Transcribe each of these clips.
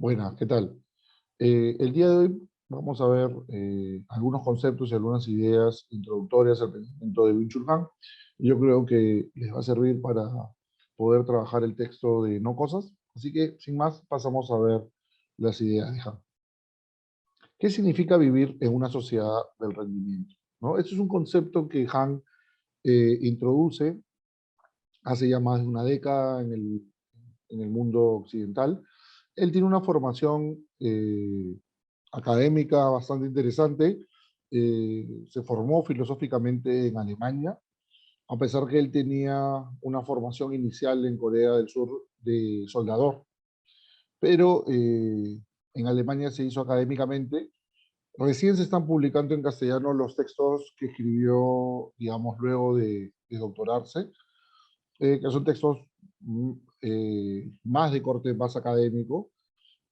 Buenas, ¿qué tal? El día de hoy vamos a ver algunos conceptos y algunas ideas introductorias al pensamiento de Byung-Chul Han. Yo creo que les va a servir para poder trabajar el texto de No Cosas. Así que, sin más, pasamos a ver las ideas de Han. ¿Qué significa vivir en una sociedad del rendimiento? ¿No? Este es un concepto que Han introduce hace ya más de una década en el mundo occidental. Él tiene una formación académica bastante interesante. Se formó filosóficamente en Alemania, a pesar que él tenía una formación inicial en Corea del Sur de soldador. Pero en Alemania se hizo académicamente. Recién se están publicando en castellano los textos que escribió, digamos, luego de doctorarse, que son textos más de corte más académico.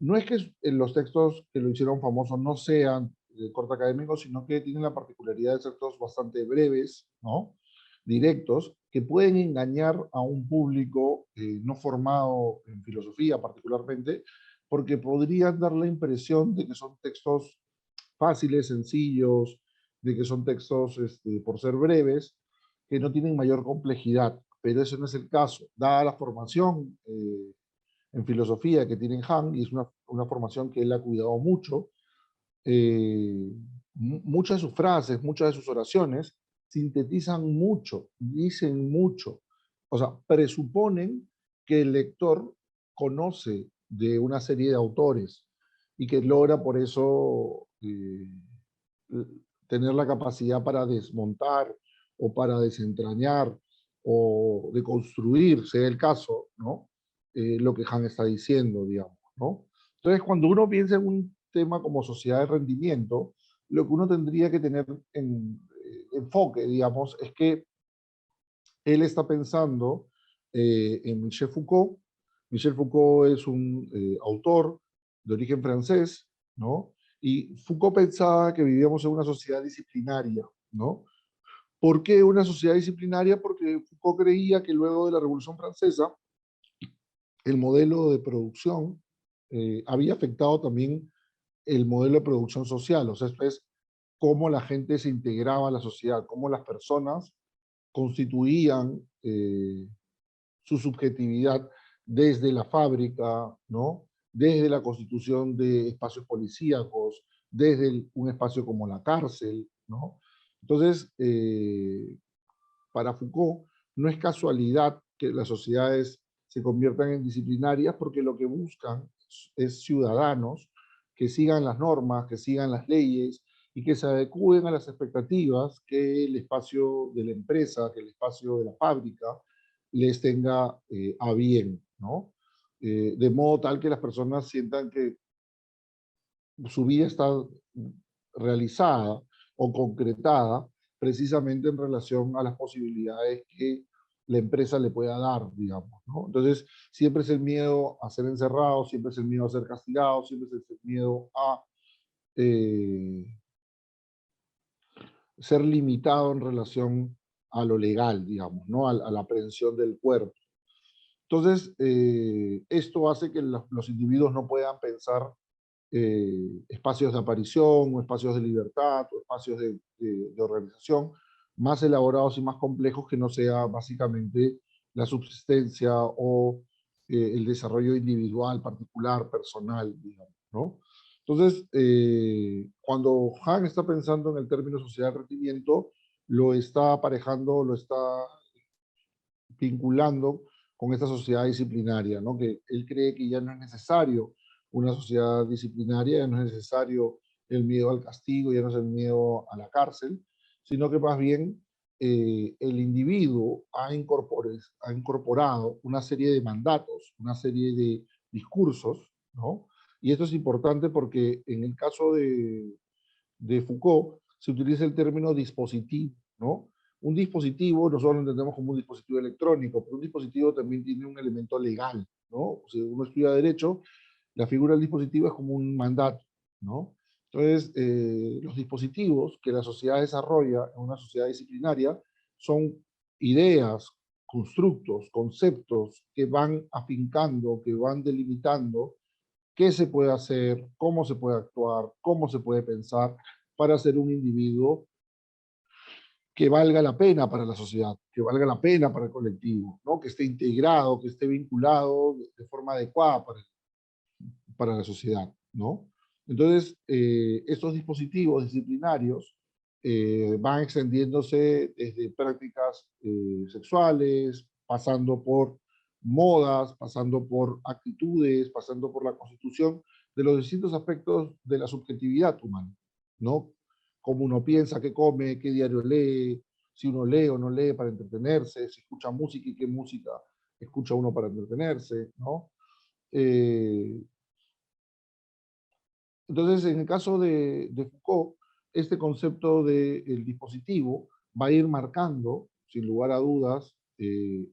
No es que los textos que lo hicieron famoso no sean de corte académico, sino que tienen la particularidad de ser textos bastante breves, ¿no? Directos, que pueden engañar a un público no formado en filosofía particularmente, porque podrían dar la impresión de que son textos fáciles, sencillos, de que son textos, por ser breves, que no tienen mayor complejidad, pero eso no es el caso. Dada la formación en filosofía que tiene Han, y es una formación que él ha cuidado mucho, eh, muchas de sus frases, muchas de sus oraciones sintetizan mucho, dicen mucho, o sea, presuponen que el lector conoce de una serie de autores y que logra por eso tener la capacidad para desmontar o para desentrañar o de construir, sea el caso, ¿no? Lo que Han está diciendo, digamos, ¿no? Entonces, cuando uno piensa en un tema como sociedad de rendimiento, lo que uno tendría que tener en enfoque, digamos, es que él está pensando en Michel Foucault. Michel Foucault es un autor de origen francés, ¿no? Y Foucault pensaba que vivíamos en una sociedad disciplinaria, ¿no? ¿Por qué una sociedad disciplinaria? Porque Foucault creía que luego de la Revolución Francesa, el modelo de producción había afectado también el modelo de producción social. O sea, esto es cómo la gente se integraba a la sociedad, cómo las personas constituían su subjetividad desde la fábrica, ¿no? Desde la constitución de espacios policíacos, desde un espacio como la cárcel, ¿no? Entonces, para Foucault, no es casualidad que las sociedades se conviertan en disciplinarias porque lo que buscan es ciudadanos que sigan las normas, que sigan las leyes y que se adecúen a las expectativas que el espacio de la empresa, que el espacio de la fábrica les tenga a bien, ¿no? De modo tal que las personas sientan que su vida está realizada o concretada precisamente en relación a las posibilidades que la empresa le pueda dar, digamos, ¿no? Entonces, siempre es el miedo a ser encerrado, siempre es el miedo a ser castigado, siempre es el miedo a eh, ser limitado en relación a lo legal, digamos, ¿no? A la aprehensión del cuerpo. Entonces, esto hace que los individuos no puedan pensar espacios de aparición o espacios de libertad o espacios de organización más elaborados y más complejos que no sea básicamente la subsistencia o el desarrollo individual, particular, personal, digamos, ¿no? Entonces, cuando Han está pensando en el término sociedad de rendimiento, lo está aparejando, lo está vinculando con esta sociedad disciplinaria, ¿no? Que él cree que ya no es necesario una sociedad disciplinaria, ya no es necesario el miedo al castigo, ya no es el miedo a la cárcel, sino que más bien el individuo ha incorporado una serie de mandatos, una serie de discursos, ¿no? Y esto es importante porque en el caso de Foucault se utiliza el término dispositivo, ¿no? Un dispositivo nosotros lo entendemos como un dispositivo electrónico, pero un dispositivo también tiene un elemento legal, ¿no? Si uno estudia derecho, la figura del dispositivo es como un mandato, ¿no? Entonces, los dispositivos que la sociedad desarrolla en una sociedad disciplinaria son ideas, constructos, conceptos que van afincando, que van delimitando, qué se puede hacer, cómo se puede actuar, cómo se puede pensar para ser un individuo que valga la pena para la sociedad, que valga la pena para el colectivo, ¿no? Que esté integrado, que esté vinculado de forma adecuada para la sociedad, ¿no? Entonces, estos dispositivos disciplinarios van extendiéndose desde prácticas sexuales, pasando por modas, pasando por actitudes, pasando por la constitución de los distintos aspectos de la subjetividad humana, ¿no? Cómo uno piensa, qué come, qué diario lee, si uno lee o no lee para entretenerse, si escucha música y qué música escucha uno para entretenerse, ¿no? Eh, entonces, en el caso de Foucault, este concepto del dispositivo va a ir marcando, sin lugar a dudas,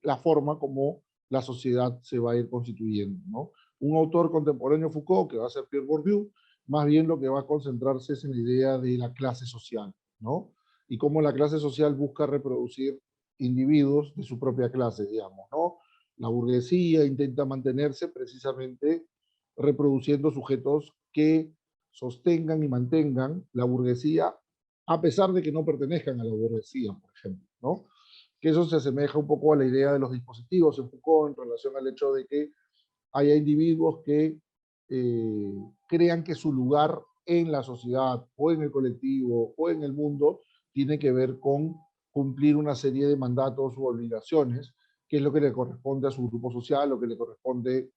la forma como la sociedad se va a ir constituyendo, ¿no? Un autor contemporáneo Foucault, que va a ser Pierre Bourdieu, más bien lo que va a concentrarse es en la idea de la clase social, ¿no? Y cómo la clase social busca reproducir individuos de su propia clase, digamos, ¿no? La burguesía intenta mantenerse precisamente reproduciendo sujetos que sostengan y mantengan la burguesía, a pesar de que no pertenezcan a la burguesía, por ejemplo, ¿no? Que eso se asemeja un poco a la idea de los dispositivos en Foucault en relación al hecho de que haya individuos que crean que su lugar en la sociedad o en el colectivo o en el mundo tiene que ver con cumplir una serie de mandatos u obligaciones, que es lo que le corresponde a su grupo social, lo que le corresponde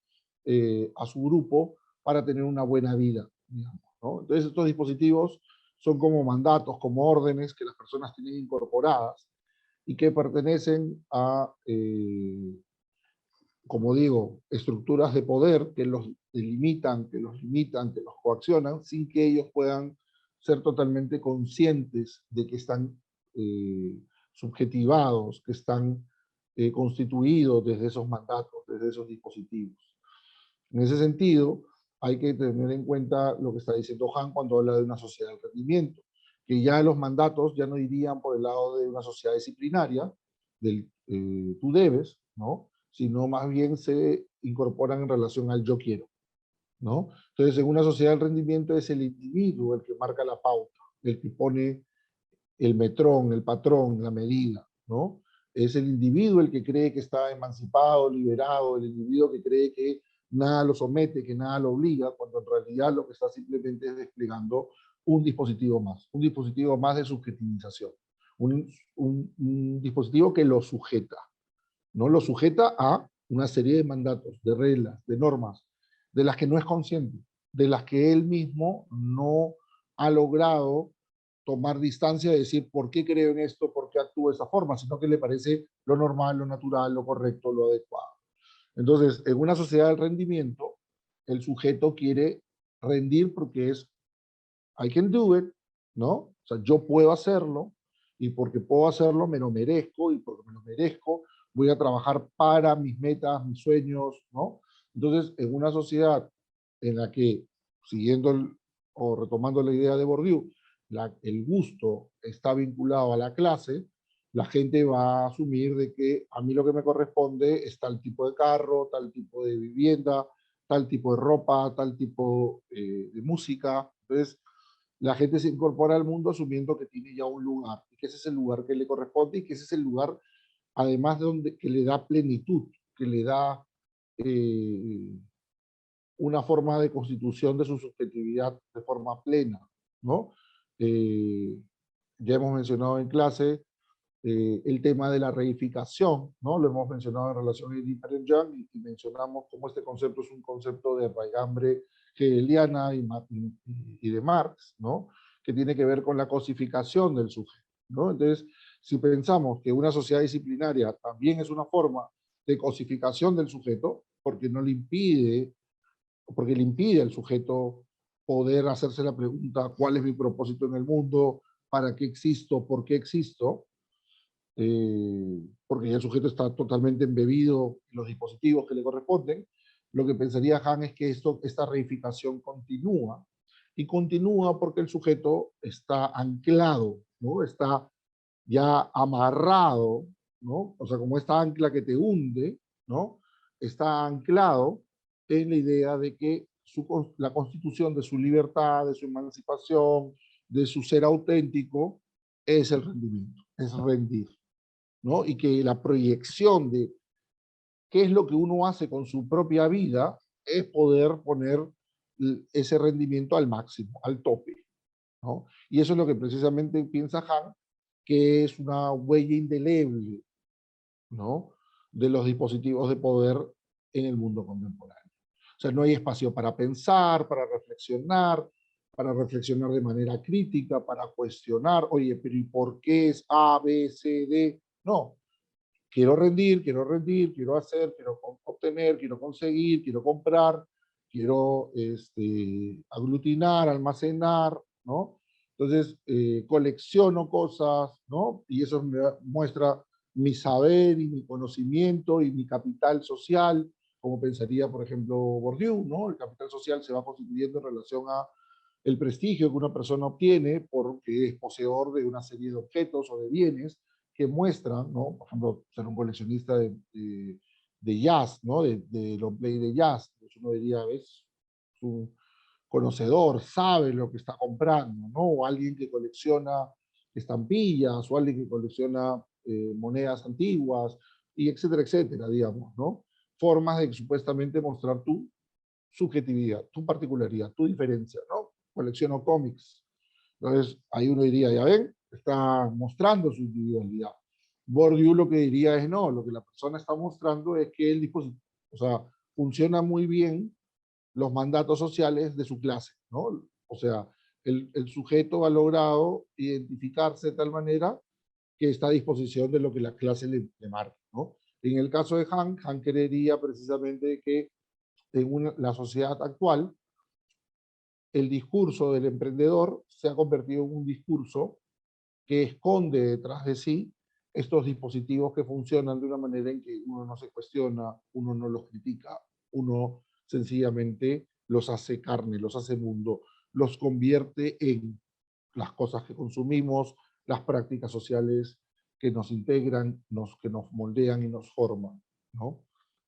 a su grupo para tener una buena vida, digamos, ¿no? Entonces estos dispositivos son como mandatos, como órdenes que las personas tienen incorporadas y que pertenecen a como digo, estructuras de poder que los delimitan, que los limitan, que los coaccionan, sin que ellos puedan ser totalmente conscientes de que están subjetivados, que están constituidos desde esos mandatos, desde esos dispositivos. En ese sentido, hay que tener en cuenta lo que está diciendo Han cuando habla de una sociedad de rendimiento, que ya los mandatos ya no irían por el lado de una sociedad disciplinaria, del tú debes, ¿no? Sino más bien se incorporan en relación al yo quiero, ¿no? Entonces, en una sociedad del rendimiento es el individuo el que marca la pauta, el que pone el metrón, el patrón, la medida, ¿no? Es el individuo el que cree que está emancipado, liberado, el individuo que cree que nada lo somete, que nada lo obliga, cuando en realidad lo que está simplemente es desplegando un dispositivo más de subjetivización, un dispositivo que lo sujeta, ¿no? Lo sujeta a una serie de mandatos, de reglas, de normas, de las que no es consciente, de las que él mismo no ha logrado tomar distancia de decir por qué creo en esto, por qué actúo de esa forma, sino que le parece lo normal, lo natural, lo correcto, lo adecuado. Entonces, en una sociedad del rendimiento, el sujeto quiere rendir porque es I can do it, ¿no? O sea, yo puedo hacerlo y porque puedo hacerlo me lo merezco y porque me lo merezco voy a trabajar para mis metas, mis sueños, ¿no? Entonces, en una sociedad en la que, siguiendo o retomando la idea de Bourdieu, el gusto está vinculado a la clase, la gente va a asumir de que a mí lo que me corresponde es tal tipo de carro, tal tipo de vivienda, tal tipo de ropa, tal tipo de música. Entonces, la gente se incorpora al mundo asumiendo que tiene ya un lugar, y que ese es el lugar que le corresponde y que ese es el lugar, además de donde que le da plenitud, que le da eh, una forma de constitución de su subjetividad de forma plena, ¿no? Eh, ya hemos mencionado en clase el tema de la reificación, ¿no? Lo hemos mencionado en relación a Edith Young y mencionamos cómo este concepto es un concepto de raigambre hegeliana y de Marx, ¿no? Que tiene que ver con la cosificación del sujeto, ¿no? Entonces, si pensamos que una sociedad disciplinaria también es una forma de cosificación del sujeto, porque no le impide, porque le impide al sujeto poder hacerse la pregunta, ¿cuál es mi propósito en el mundo? ¿Para qué existo? ¿Por qué existo? Porque ya el sujeto está totalmente embebido en los dispositivos que le corresponden, lo que pensaría Han es que esta reificación continúa, y continúa porque el sujeto está anclado, ¿no? Está ya amarrado, ¿no? O sea, como esta ancla que te hunde, ¿no? Está anclado en la idea de que la constitución de su libertad, de su emancipación, de su ser auténtico, es el rendimiento, es rendir, ¿no? Y que la proyección de qué es lo que uno hace con su propia vida es poder poner ese rendimiento al máximo, al tope, ¿no? Y eso es lo que precisamente piensa Han, que es una huella indeleble, ¿no?, de los dispositivos de poder en el mundo contemporáneo. O sea, no hay espacio para pensar, para reflexionar de manera crítica, para cuestionar, oye, pero ¿y por qué es A, B, C, D? No, quiero rendir, quiero hacer, quiero obtener, quiero conseguir, quiero comprar, quiero aglutinar, almacenar, ¿no? Entonces, colecciono cosas, ¿no? Y eso me muestra mi saber y mi conocimiento y mi capital social, como pensaría, por ejemplo, Bourdieu, ¿no? El capital social se va constituyendo en relación a el prestigio que una persona obtiene porque es poseedor de una serie de objetos o de bienes que muestran, ¿no? Por ejemplo, ser un coleccionista de jazz, ¿no? De long play de jazz. Pues uno diría, ¿ves? Un conocedor, sabe lo que está comprando, ¿no? O alguien que colecciona estampillas, o alguien que colecciona monedas antiguas, y etcétera, etcétera, digamos, ¿no? Formas de supuestamente mostrar tu subjetividad, tu particularidad, tu diferencia, ¿no? Colecciono cómics. Entonces, ahí uno diría, ya ven, está mostrando su individualidad. Bourdieu lo que diría es, no, lo que la persona está mostrando es que el dispositivo, o sea, funciona muy bien los mandatos sociales de su clase, ¿no? O sea, el sujeto ha logrado identificarse de tal manera que está a disposición de lo que la clase le marca, ¿no? En el caso de Han creería precisamente que en la sociedad actual, el discurso del emprendedor se ha convertido en un discurso que esconde detrás de sí estos dispositivos que funcionan de una manera en que uno no se cuestiona, uno no los critica, uno sencillamente los hace carne, los hace mundo, los convierte en las cosas que consumimos, las prácticas sociales que nos integran, que nos moldean y nos forman, ¿no?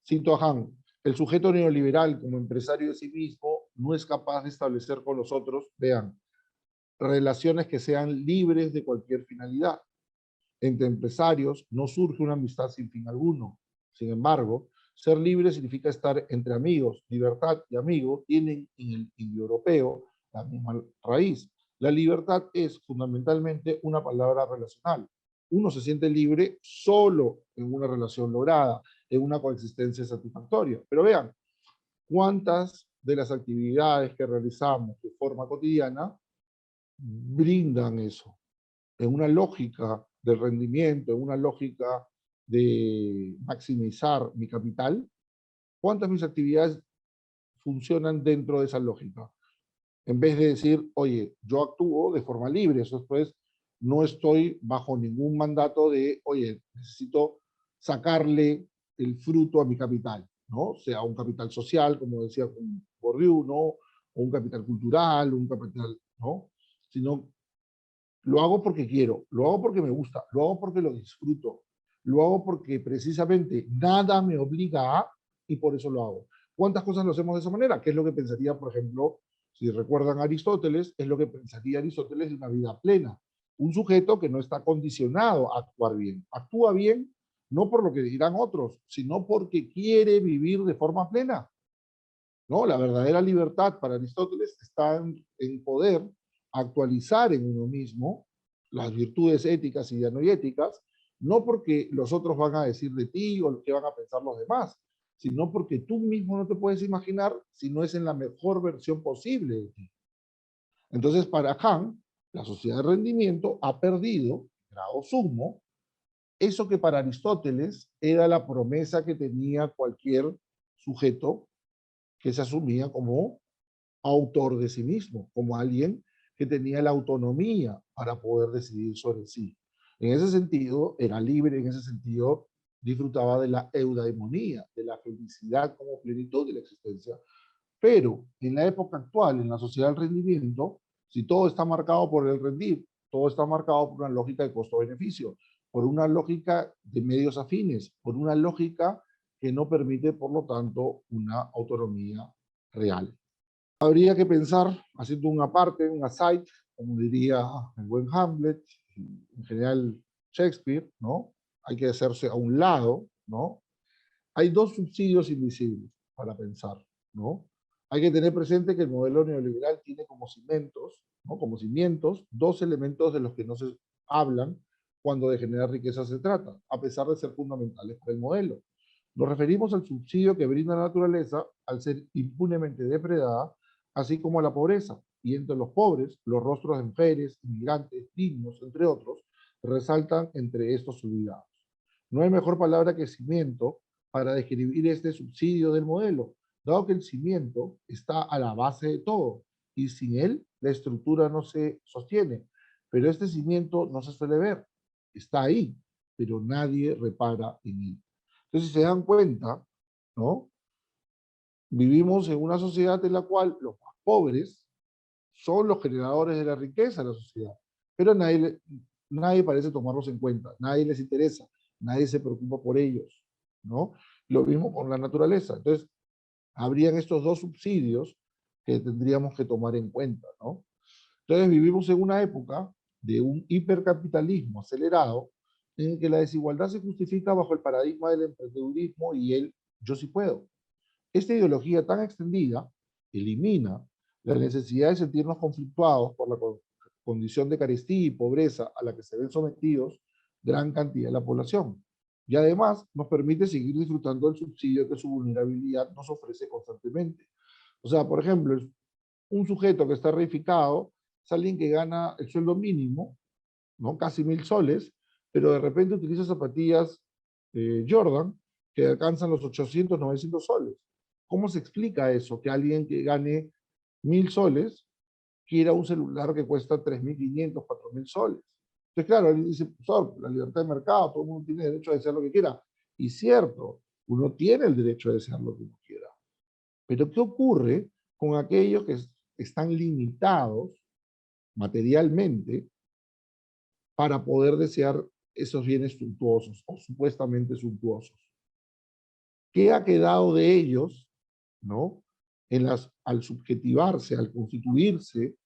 Cito a Han, el sujeto neoliberal como empresario de sí mismo no es capaz de establecer con los otros, vean, relaciones que sean libres de cualquier finalidad. Entre empresarios no surge una amistad sin fin alguno. Sin embargo, ser libre significa estar entre amigos. Libertad y amigo tienen en el indoeuropeo la misma raíz. La libertad es fundamentalmente una palabra relacional. Uno se siente libre solo en una relación lograda, en una coexistencia satisfactoria. Pero vean, ¿cuántas de las actividades que realizamos de forma cotidiana brindan eso? En una lógica del rendimiento, en una lógica de maximizar mi capital, ¿cuántas de mis actividades funcionan dentro de esa lógica? En vez de decir, oye, yo actúo de forma libre, eso es, no estoy bajo ningún mandato de, oye, necesito sacarle el fruto a mi capital, ¿no? Sea un capital social, como decía Bourdieu, ¿no? O un capital cultural, un capital, ¿no? Sino lo hago porque quiero, lo hago porque me gusta, lo hago porque lo disfruto, lo hago porque precisamente nada me obliga a, y por eso lo hago. ¿Cuántas cosas lo hacemos de esa manera? ¿Qué es lo que pensaría, por ejemplo, si recuerdan a Aristóteles, es lo que pensaría Aristóteles de una vida plena? Un sujeto que no está condicionado a actuar bien. Actúa bien no por lo que dirán otros, sino porque quiere vivir de forma plena, ¿no? La verdadera libertad para Aristóteles está en poder actualizar en uno mismo las virtudes éticas y éticas, no porque los otros van a decir de ti o lo que van a pensar los demás, sino porque tú mismo no te puedes imaginar si no es en la mejor versión posible de ti. Entonces, para Han, la sociedad de rendimiento ha perdido, grado sumo, eso que para Aristóteles era la promesa que tenía cualquier sujeto que se asumía como autor de sí mismo, como alguien que tenía la autonomía para poder decidir sobre sí. En ese sentido, era libre, en ese sentido, disfrutaba de la eudaimonía, de la felicidad como plenitud de la existencia. Pero en la época actual, en la sociedad del rendimiento, si todo está marcado por el rendir, todo está marcado por una lógica de costo-beneficio, por una lógica de medios afines, por una lógica que no permite, por lo tanto, una autonomía real. Habría que pensar, haciendo una parte, un aside, como diría el buen Hamlet, en general Shakespeare, ¿no? Hay que hacerse a un lado, ¿no? Hay dos subsidios invisibles para pensar, ¿no? Hay que tener presente que el modelo neoliberal tiene como cimientos, ¿no? Como cimientos, dos elementos de los que no se hablan cuando de generar riqueza se trata, a pesar de ser fundamentales para el modelo. Nos referimos al subsidio que brinda la naturaleza al ser impunemente depredada, así como a la pobreza. Y entre los pobres, los rostros de mujeres, inmigrantes, niños, entre otros, resaltan entre estos olvidados. No hay mejor palabra que cimiento para describir este subsidio del modelo, dado que el cimiento está a la base de todo y sin él la estructura no se sostiene. Pero este cimiento no se suele ver, está ahí, pero nadie repara en él. Entonces, si se dan cuenta, ¿no? Vivimos en una sociedad en la cual los más pobres son los generadores de la riqueza de la sociedad, pero nadie parece tomarlos en cuenta, nadie les interesa, nadie se preocupa por ellos, ¿no? Lo mismo con la naturaleza. Entonces, habrían estos dos subsidios que tendríamos que tomar en cuenta, ¿no? Entonces, vivimos en una época de un hipercapitalismo acelerado en el que la desigualdad se justifica bajo el paradigma del emprendedurismo y el yo sí puedo. Esta ideología tan extendida elimina la necesidad de sentirnos conflictuados por la condición de carestía y pobreza a la que se ven sometidos gran cantidad de la población. Y además nos permite seguir disfrutando del subsidio que su vulnerabilidad nos ofrece constantemente. O sea, por ejemplo, un sujeto que está reificado es alguien que gana el sueldo mínimo, ¿no? Casi 1000 soles, pero de repente utiliza zapatillas Jordan que alcanzan los 800, 900 soles. ¿Cómo se explica eso? Que alguien que gane 1000 soles quiera un celular que cuesta 3500, 4000 soles. Entonces, claro, él dice, profesor, la libertad de mercado, todo el mundo tiene derecho a desear lo que quiera. Y cierto, uno tiene el derecho a desear lo que uno quiera. Pero ¿qué ocurre con aquellos que están limitados materialmente para poder desear esos bienes suntuosos o supuestamente suntuosos? ¿Qué ha quedado de ellos, ¿no? Al subjetivarse, al constituirse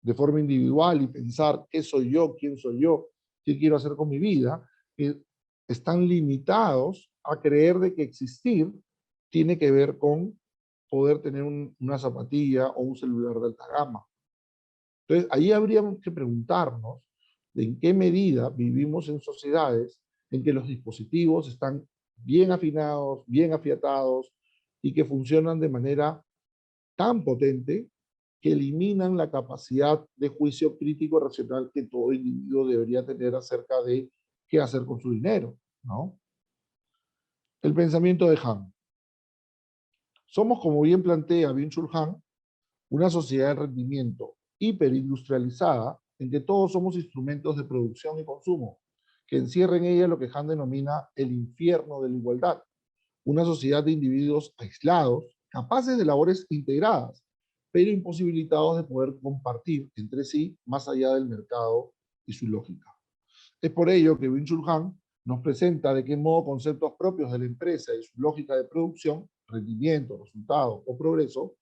de forma individual y pensar qué soy yo, quién soy yo, qué quiero hacer con mi vida, están limitados a creer de que existir tiene que ver con poder tener una zapatilla o un celular de alta gama. Entonces, ahí habríamos que preguntarnos de en qué medida vivimos en sociedades en que los dispositivos están bien afinados, bien afiatados y que funcionan de manera tan potente que eliminan la capacidad de juicio crítico racional que todo individuo debería tener acerca de qué hacer con su dinero, ¿no? El pensamiento de Han. Somos, como bien plantea Byung-Chul Han, una sociedad de rendimiento hiperindustrializada en que todos somos instrumentos de producción y consumo, que encierra en ella lo que Han denomina el infierno de la igualdad, una sociedad de individuos aislados, capaces de labores integradas, pero imposibilitados de poder compartir entre sí más allá del mercado y su lógica. Es por ello que Byung-Chul Han nos presenta de qué modo conceptos propios de la empresa y su lógica de producción, rendimiento, resultado o progreso,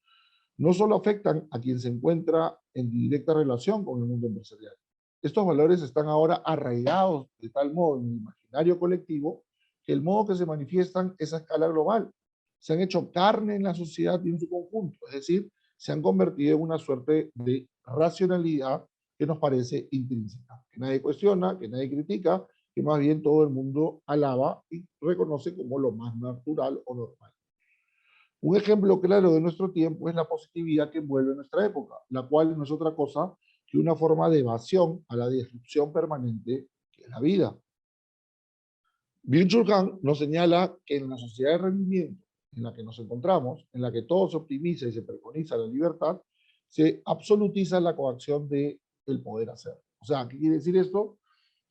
no solo afectan a quien se encuentra en directa relación con el mundo empresarial. Estos valores están ahora arraigados de tal modo en el imaginario colectivo que el modo que se manifiestan es a escala global. Se han hecho carne en la sociedad y en su conjunto, es decir, se han convertido en una suerte de racionalidad que nos parece intrínseca, que nadie cuestiona, que nadie critica, que más bien todo el mundo alaba y reconoce como lo más natural o normal. Un ejemplo claro de nuestro tiempo es la positividad que envuelve nuestra época, la cual no es otra cosa que una forma de evasión a la disrupción permanente que es la vida. Byung-Chul Han nos señala que en la sociedad de rendimiento en la que nos encontramos, en la que todo se optimiza y se preconiza la libertad, se absolutiza la coacción del poder hacer. O sea, ¿qué quiere decir esto?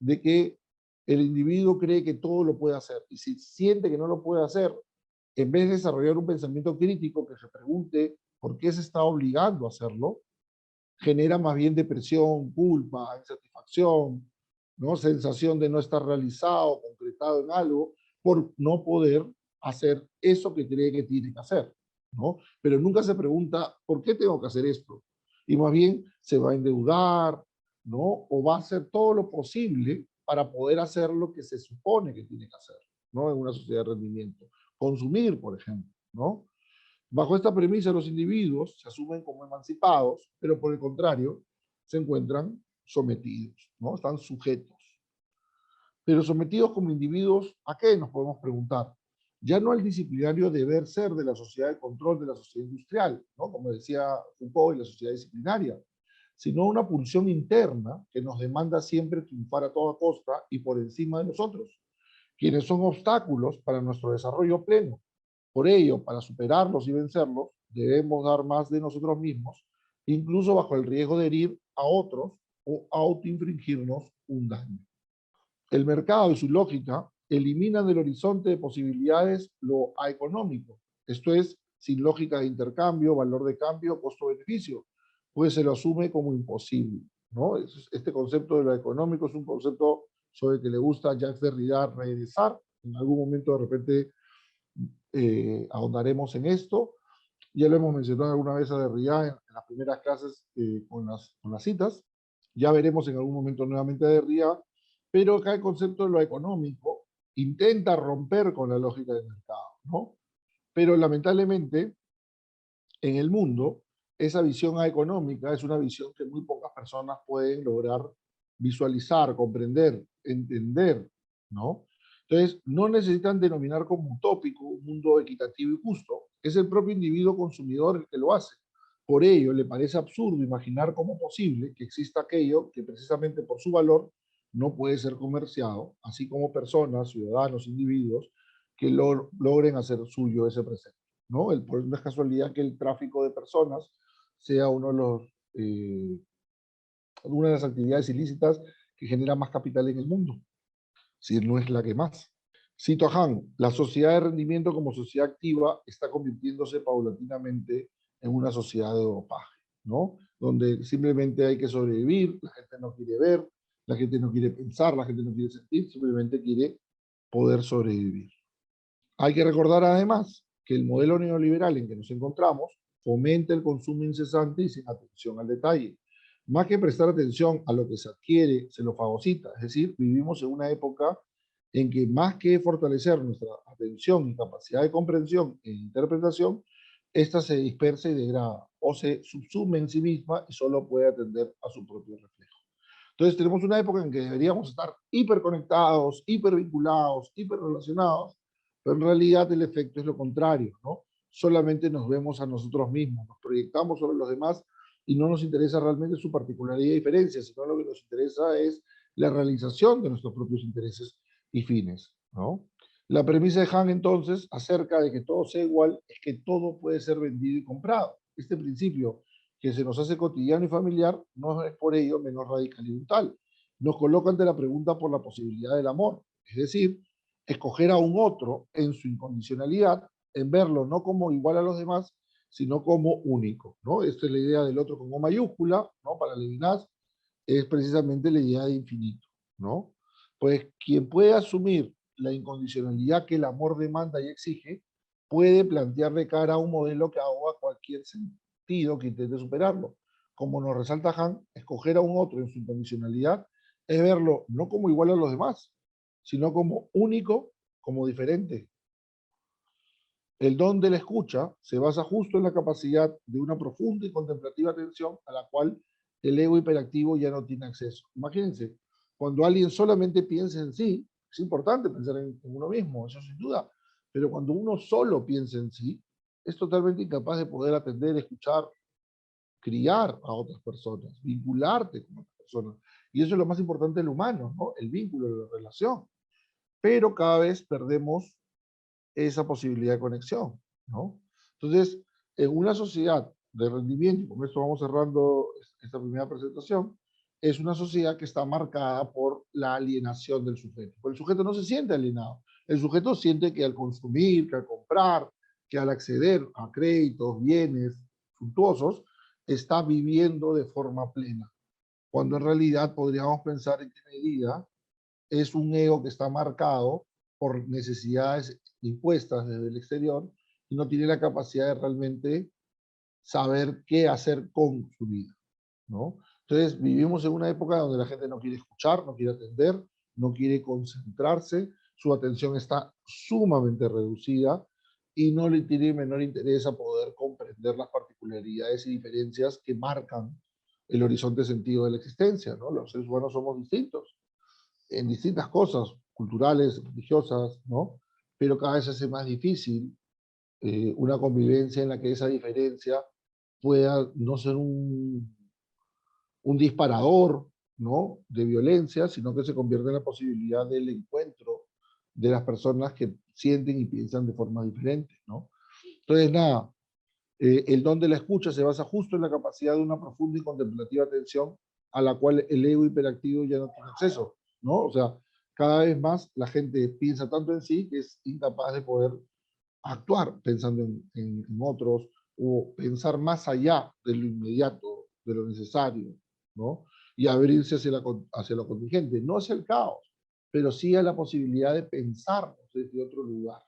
De que el individuo cree que todo lo puede hacer y si siente que no lo puede hacer, en vez de desarrollar un pensamiento crítico que se pregunte por qué se está obligando a hacerlo, genera más bien depresión, culpa, insatisfacción, ¿no? Sensación de no estar realizado, concretado en algo, por no poder hacer eso que cree que tiene que hacer. ¿no? Pero nunca se pregunta, ¿por qué tengo que hacer esto? Y más bien se va a endeudar, ¿no? O va a hacer todo lo posible para poder hacer lo que se supone que tiene que hacer, ¿no? En una sociedad de rendimiento. Consumir, por ejemplo, ¿no? Bajo esta premisa, los individuos se asumen como emancipados, pero por el contrario, se encuentran sometidos, ¿no? Están sujetos. Pero sometidos como individuos, ¿a qué nos podemos preguntar? Ya no al disciplinario deber ser de la sociedad de control de la sociedad industrial, ¿no? Como decía Foucault y la sociedad disciplinaria, sino a una pulsión interna que nos demanda siempre triunfar a toda costa y por encima de nosotros, quienes son obstáculos para nuestro desarrollo pleno. Por ello, para superarlos y vencerlos, debemos dar más de nosotros mismos, incluso bajo el riesgo de herir a otros o autoinfringirnos un daño. El mercado y su lógica eliminan del horizonte de posibilidades lo económico, esto es, sin lógica de intercambio, valor de cambio, costo-beneficio, pues se lo asume como imposible, ¿no? Este concepto de lo económico es un concepto sobre el que le gusta a Jacques Derrida regresar. En algún momento, de repente, ahondaremos en esto. Ya lo hemos mencionado alguna vez a Derrida en las primeras clases con las citas. Ya veremos en algún momento nuevamente a Derrida, pero acá el concepto de lo económico intenta romper con la lógica del mercado, ¿no? Pero lamentablemente, en el mundo, esa visión económica es una visión que muy pocas personas pueden lograr visualizar, comprender, entender, ¿no? Entonces, no necesitan denominar como utópico un mundo equitativo y justo. Es el propio individuo consumidor el que lo hace. Por ello, le parece absurdo imaginar cómo posible que exista aquello que precisamente por su valor no puede ser comerciado, así como personas, ciudadanos, individuos que logren hacer suyo ese presente, ¿no? No es casualidad que el tráfico de personas sea una de las actividades ilícitas que genera más capital en el mundo, si no es la que más. Cito a Han, la sociedad de rendimiento como sociedad activa está convirtiéndose paulatinamente en una sociedad de dopaje, ¿no? Donde simplemente hay que sobrevivir, la gente no quiere ver, la gente no quiere pensar, la gente no quiere sentir, simplemente quiere poder sobrevivir. Hay que recordar además que el modelo neoliberal en que nos encontramos fomenta el consumo incesante y sin atención al detalle. Más que prestar atención a lo que se adquiere, se lo fagocita. Es decir, vivimos en una época en que más que fortalecer nuestra atención y capacidad de comprensión e interpretación, esta se dispersa y degrada o se subsume en sí misma y solo puede atender a su propio reflejo. Entonces tenemos una época en que deberíamos estar hiperconectados, hipervinculados, hiperrelacionados, pero en realidad el efecto es lo contrario, ¿no? Solamente nos vemos a nosotros mismos, nos proyectamos sobre los demás y no nos interesa realmente su particularidad y diferencia, sino lo que nos interesa es la realización de nuestros propios intereses y fines, ¿no? La premisa de Han, entonces, acerca de que todo sea igual, es que todo puede ser vendido y comprado. Este principio que se nos hace cotidiano y familiar no es por ello menos radical y brutal. Nos coloca ante la pregunta por la posibilidad del amor, es decir, escoger a un otro en su incondicionalidad, en verlo no como igual a los demás, sino como único, ¿no? Esta es la idea del otro con O mayúscula, ¿no? Para Levinas es precisamente la idea de infinito, ¿no? Pues quien puede asumir la incondicionalidad que el amor demanda y exige, puede plantear de cara a un modelo que ahoga cualquier sentido que intente superarlo. Como nos resalta Han, escoger a un otro en su incondicionalidad es verlo no como igual a los demás, sino como único, como diferente. El don de la escucha se basa justo en la capacidad de una profunda y contemplativa atención a la cual el ego hiperactivo ya no tiene acceso. Imagínense, cuando alguien solamente piensa en sí, es importante pensar en uno mismo, eso sin duda, pero cuando uno solo piensa en sí, es totalmente incapaz de poder atender, escuchar, criar a otras personas, vincularte con otras personas. Y eso es lo más importante del humano, ¿no? El vínculo, la relación. Pero cada vez perdemos esa posibilidad de conexión, ¿no? Entonces, en una sociedad de rendimiento, y con esto vamos cerrando esta primera presentación, es una sociedad que está marcada por la alienación del sujeto. Porque el sujeto no se siente alienado. El sujeto siente que al consumir, que al comprar, que al acceder a créditos, bienes suntuosos, está viviendo de forma plena. Cuando en realidad podríamos pensar en qué medida es un ego que está marcado por necesidades impuestas desde el exterior y no tiene la capacidad de realmente saber qué hacer con su vida, ¿no? Entonces, vivimos en una época donde la gente no quiere escuchar, no quiere atender, no quiere concentrarse, su atención está sumamente reducida y no le tiene menor interés a poder comprender las particularidades y diferencias que marcan el horizonte sentido de la existencia, ¿no? Los seres humanos somos distintos en distintas cosas, culturales, religiosas, ¿no? Pero cada vez se hace más difícil una convivencia en la que esa diferencia pueda no ser un disparador, ¿no?, de violencia, sino que se convierte en la posibilidad del encuentro de las personas que sienten y piensan de forma diferente, ¿no? Entonces, nada, el don de la escucha se basa justo en la capacidad de una profunda y contemplativa atención a la cual el ego hiperactivo ya no tiene acceso, ¿no? O sea, cada vez más la gente piensa tanto en sí que es incapaz de poder actuar pensando en otros o pensar más allá de lo inmediato, de lo necesario, ¿no? Y abrirse hacia lo contingente, no hacia el caos, pero sí a la posibilidad de pensar desde otro lugar,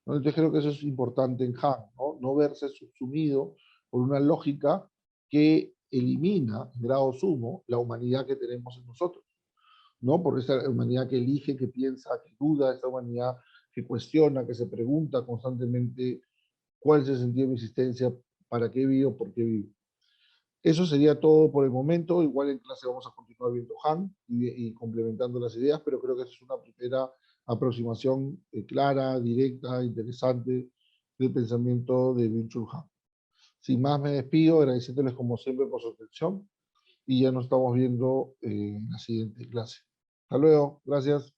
¿no? Entonces creo que eso es importante en Han, ¿no? No verse subsumido por una lógica que elimina en grado sumo la humanidad que tenemos en nosotros, ¿no? Por esa humanidad que elige, que piensa, que duda, esa humanidad que cuestiona, que se pregunta constantemente cuál es el sentido de mi existencia, para qué vivo, por qué vivo. Eso sería todo por el momento. Igual en clase vamos a continuar viendo Han y complementando las ideas, pero creo que esa es una primera aproximación clara, directa, interesante del pensamiento de Byung-Chul Han. Sin más me despido, agradeciéndoles como siempre por su atención y ya nos estamos viendo en la siguiente clase. Hasta luego, gracias.